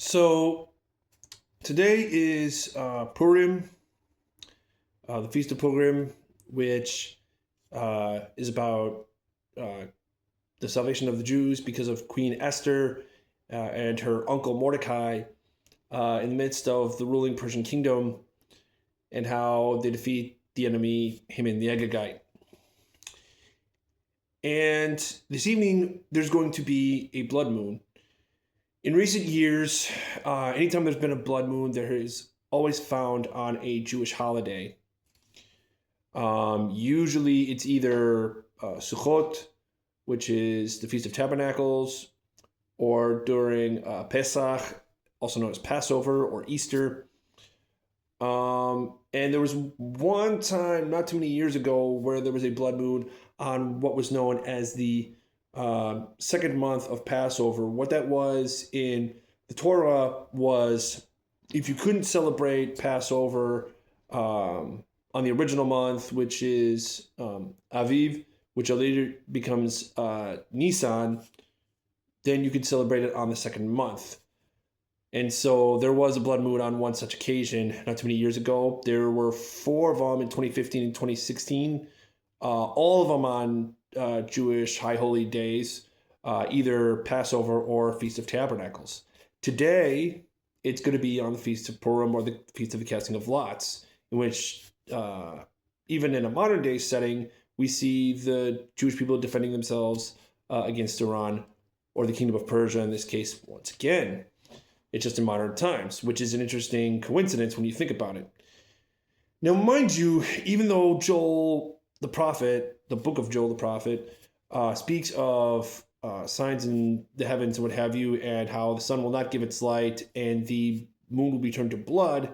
So today is Purim, the Feast of Purim, which is about uh, the salvation of the Jews because of Queen Esther and her uncle Mordecai in the midst of the ruling Persian kingdom and how they defeat the enemy, Haman the Agagite. And this evening, there's going to be a blood moon. In recent years, anytime there's been a blood moon, there is always found on a Jewish holiday. Usually it's either Sukkot, which is the Feast of Tabernacles, or during Pesach, also known as Passover or Easter. And there was one time, not too many years ago, where there was a blood moon on what was known as the second month of Passover. What that was in the Torah was if you couldn't celebrate Passover on the original month, which is Aviv, which later becomes Nisan, then you could celebrate it on the second month. And so there was a blood moon on one such occasion not too many years ago. There were four of them in 2015 and 2016, all of them on Jewish high holy days, either Passover or Feast of Tabernacles. Today, it's going to be on the Feast of Purim or the Feast of the Casting of Lots, in which even in a modern day setting, we see the Jewish people defending themselves against Iran or the Kingdom of Persia in this case once again. It's just in modern times, which is an interesting coincidence when you think about it. Now, mind you, even though Joel the prophet, the book of Joel the prophet, speaks of signs in the heavens and what have you, and how the sun will not give its light and the moon will be turned to blood,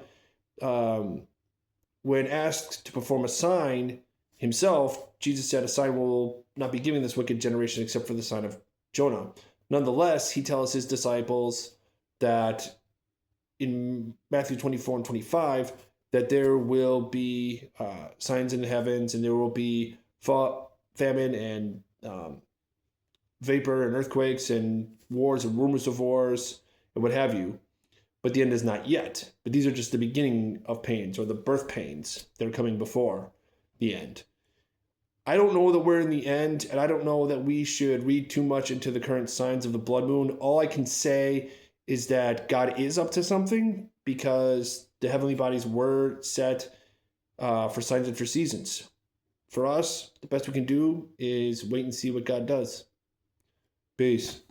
when asked to perform a sign himself, Jesus said, "A sign will not be given this wicked generation except for the sign of Jonah." Nonetheless, he tells his disciples that in Matthew 24 and 25, that there will be signs in the heavens and there will be famine and vapor and earthquakes and wars and rumors of wars and what have you. But the end is not yet. But these are just the beginning of pains or the birth pains that are coming before the end. I don't know that we're in the end, and I don't know that we should read too much into the current signs of the blood moon. All I can say is that God is up to something because the heavenly bodies were set for signs and for seasons. For us, the best we can do is wait and see what God does. Peace.